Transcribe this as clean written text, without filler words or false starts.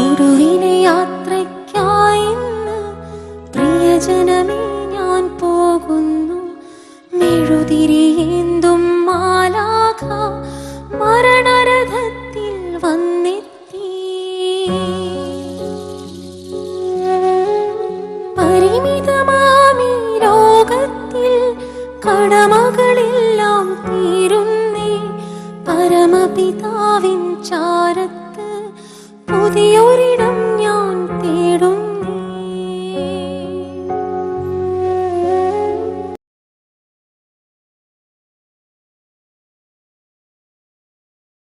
ഒടുവിലെ യാത്രയ്ക്കായി പ്രിയജനമേ ഞാൻ പോകുന്നു. മെഴുതിരിയേന്തും മാലാഖ മരണരഥത്തിൽ വന്നെത്തി. പരിമിതമാമീ ലോകത്തിൽ കടമകളെല്ലാം തീരുന്നേ. പരമപിതാവിൻ ചാരത്ത് പുതിയൊരിടം